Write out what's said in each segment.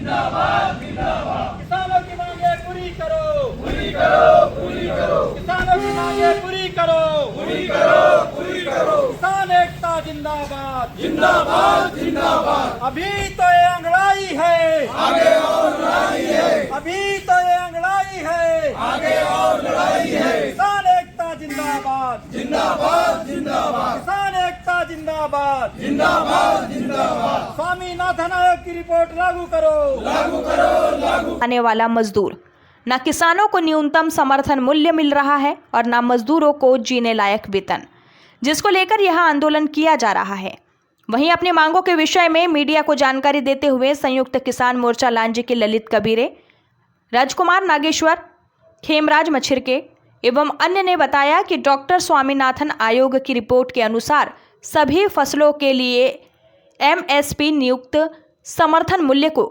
जिंदाबाद जिंदाबाद। किसानों की मांगे पूरी करो, पूरी करो, पूरी करो, किसानों की मांगे पूरी करो, पूरी करो, पूरी करो। किसान एकता जिंदाबाद जिंदाबाद जिंदाबाद। अभी तो ये अंगड़ाई है, आगे और लड़ाई है, अभी तो ये अंगड़ाई है, आगे और लड़ाई है। किसान एकता जिंदाबाद, जिंदाबाद जिंदाबाद, किसान एकता जिंदाबाद, जिंदाबाद जिंदाबाद। स्वामीनाथन आयोग की रिपोर्ट लागू करो, लागू करो, लागू। आने वाला मजदूर। न किसानों को न्यूनतम समर्थन मूल्य मिल रहा है और न मजदूरों को जीने लायक वेतन, जिसको लेकर यह आंदोलन किया जा रहा है। वहीं अपनी मांगों के विषय में मीडिया को जानकारी देते हुए संयुक्त किसान मोर्चा लांजी के ललित कबीरे, राजकुमार नागेश्वर, खेमराज मछिरके एवं अन्य ने बताया कि डॉक्टर स्वामीनाथन आयोग की रिपोर्ट के अनुसार सभी फसलों के लिए एमएसपी नियुक्त समर्थन मूल्य को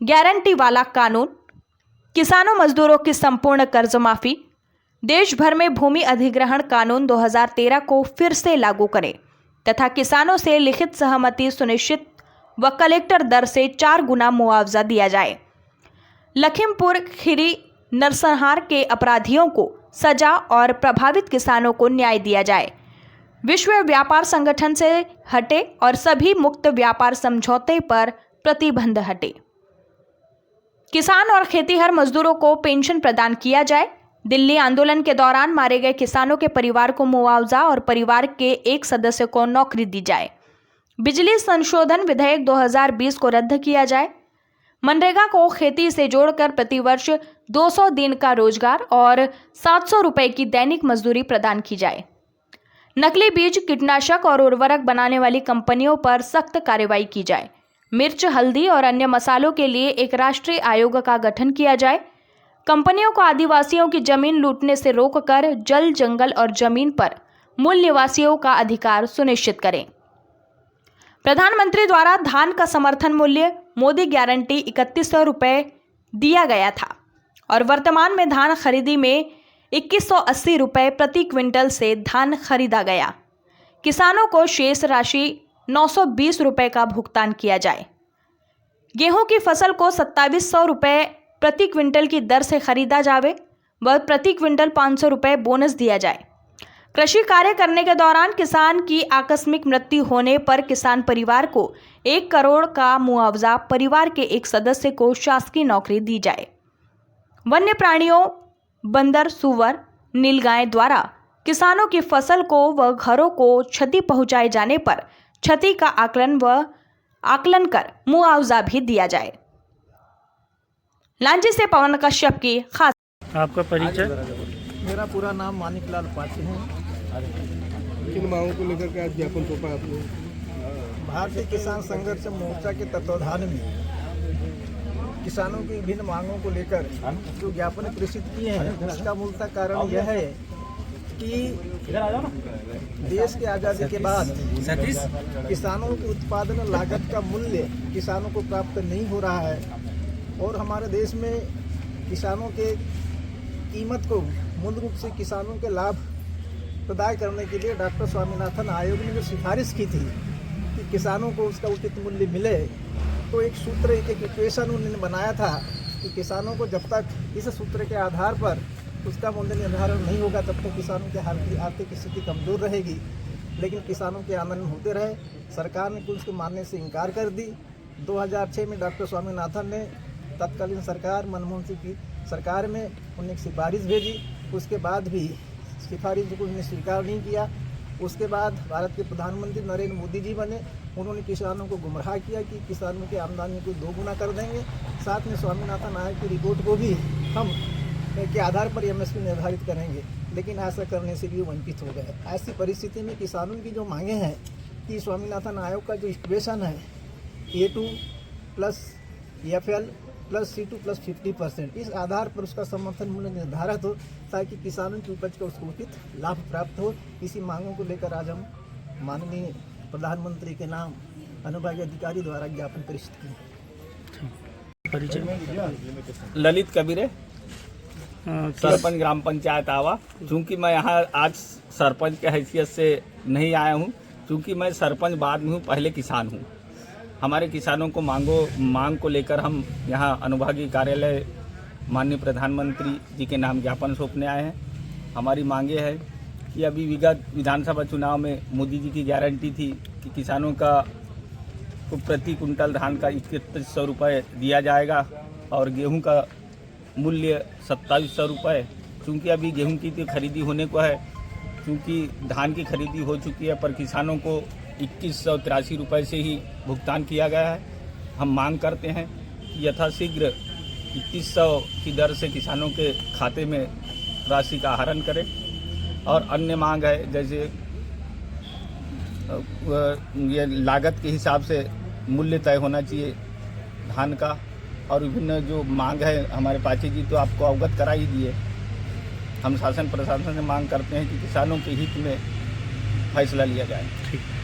गारंटी वाला कानून, किसानों मजदूरों की संपूर्ण कर्ज माफी, देश भर में भूमि अधिग्रहण कानून 2013 को फिर से लागू करें तथा किसानों से लिखित सहमति सुनिश्चित व कलेक्टर दर से 4 गुना मुआवजा दिया जाए। लखीमपुर खीरी नरसंहार के अपराधियों को सजा और प्रभावित किसानों को न्याय दिया जाए। विश्व व्यापार संगठन से हटे और सभी मुक्त व्यापार समझौते पर प्रतिबंध हटे। किसान और खेतीहर मजदूरों को पेंशन प्रदान किया जाए। दिल्ली आंदोलन के दौरान मारे गए किसानों के परिवार को मुआवजा और परिवार के एक सदस्य को नौकरी दी जाए। बिजली संशोधन विधेयक 2020 को रद्द किया जाए। मनरेगा को खेती से जोड़कर प्रतिवर्ष 200 दिन का रोजगार और 700 रुपए की दैनिक मजदूरी प्रदान की जाए। नकली बीज, कीटनाशक और उर्वरक बनाने वाली कंपनियों पर सख्त कार्रवाई की जाए। मिर्च, हल्दी और अन्य मसालों के लिए एक राष्ट्रीय आयोग का गठन किया जाए। कंपनियों को आदिवासियों की जमीन लूटने से रोककर जल, जंगल और जमीन पर मूल निवासियों का अधिकार सुनिश्चित करें। प्रधानमंत्री द्वारा धान का समर्थन मूल्य मोदी गारंटी 3100 रुपये दिया गया था और वर्तमान में धान खरीदी में 2180 रुपये प्रति क्विंटल से धान खरीदा गया। किसानों को शेष राशि 920 रुपये का भुगतान किया जाए। गेहूं की फसल को 2700 रुपये प्रति क्विंटल की दर से खरीदा जावे व प्रति क्विंटल 500 रुपये बोनस दिया जाए। कृषि कार्य करने के दौरान किसान की आकस्मिक मृत्यु होने पर किसान परिवार को 1 करोड़ का मुआवजा, परिवार के एक सदस्य को शासकीय नौकरी दी जाए। वन्य प्राणियों, बंदर, सुअर, नीलगाय द्वारा किसानों की फसल को व घरों को क्षति पहुंचाए जाने पर क्षति का आकलन कर मुआवजा भी दिया जाए। लांजी से पवन कश्यप की खास। आपका परिचय? मेरा पूरा नाम मानिकलाल पाची है। किन मांगों को लेकर के आज ज्ञापन सौंपा आपने? भारतीय किसान संघर्ष मोर्चा के तत्वाधान में किसानों की विभिन्न मांगों को लेकर जो ज्ञापन प्रेषित किए हैं, उसका मूलतः कारण यह है कि देश की आज़ादी के बाद किसानों की उत्पादन लागत का मूल्य किसानों को प्राप्त नहीं हो रहा है और हमारे देश में किसानों के कीमत को मूल रूप से किसानों के लाभ प्रदान करने के लिए डॉक्टर स्वामीनाथन आयोग ने जो सिफारिश की थी कि किसानों को उसका उचित मूल्य मिले, तो एक सूत्र, एक इक्वेशन उन्होंने बनाया था कि किसानों को जब तक इस सूत्र के आधार पर उसका मूल्य निर्धारण नहीं होगा तब तक किसानों की आर्थिक स्थिति कमज़ोर रहेगी। लेकिन किसानों के आंदोलन होते रहे। सरकार ने कुछ को मानने से इनकार कर दी। 2006 में डॉक्टर स्वामीनाथन ने तत्कालीन सरकार मनमोहन सिंह की सरकार में उन्हें एक सिफारिश भेजी। उसके बाद भी सिफारिश को उन्होंने स्वीकार नहीं किया। उसके बाद भारत के प्रधानमंत्री नरेंद्र मोदी जी बने। उन्होंने किसानों को गुमराह किया कि किसानों की आमदनी को 2 गुना कर देंगे। साथ में स्वामीनाथन आयोग की रिपोर्ट को भी हम के आधार पर एमएसपी निर्धारित करेंगे, लेकिन ऐसा करने से भी वंचित हो गए। ऐसी परिस्थिति में किसानों की जो मांगे हैं कि स्वामीनाथन आयोग का जो इक्वेशन है A2 + FL + C2 + 50%, इस आधार पर उसका समर्थन मूल्य निर्धारित हो ताकि किसानों की उपज का उसको उचित लाभ प्राप्त हो। इसी मांगों को लेकर आज हम माननीय प्रधानमंत्री के नाम अनुभागीय अधिकारी द्वारा ज्ञापन प्रेषित किए। परिचय? ललित कबीरे, सरपंच ग्राम पंचायत आवा। चूँकि मैं यहाँ आज सरपंच के हैसियत से नहीं आया हूँ, क्योंकि मैं सरपंच बाद में हूँ, पहले किसान हूँ। हमारे किसानों को मांग को लेकर हम यहाँ अनुभागीय कार्यालय माननीय प्रधानमंत्री जी के नाम ज्ञापन सौंपने आए हैं। हमारी मांगे है कि अभी विगत विधानसभा चुनाव में मोदी जी की गारंटी थी कि किसानों का को प्रति कुंटल धान का 3100 रुपये दिया जाएगा और गेहूं का मूल्य 2700 रुपये। चूँकि अभी गेहूं की तो खरीदी होने को है, क्योंकि धान की खरीदी हो चुकी है, पर किसानों को 2183 रुपये से ही भुगतान किया गया है। हम मांग करते हैं कि यथाशीघ्र 2100 की दर से किसानों के खाते में राशि का आहरण करें। और अन्य मांग है, जैसे ये लागत के हिसाब से मूल्य तय होना चाहिए धान का, और विभिन्न जो मांग है हमारे पाची जी तो आपको अवगत करा ही दिए। हम शासन प्रशासन से मांग करते हैं कि किसानों के हित में फैसला लिया जाए। ठीक।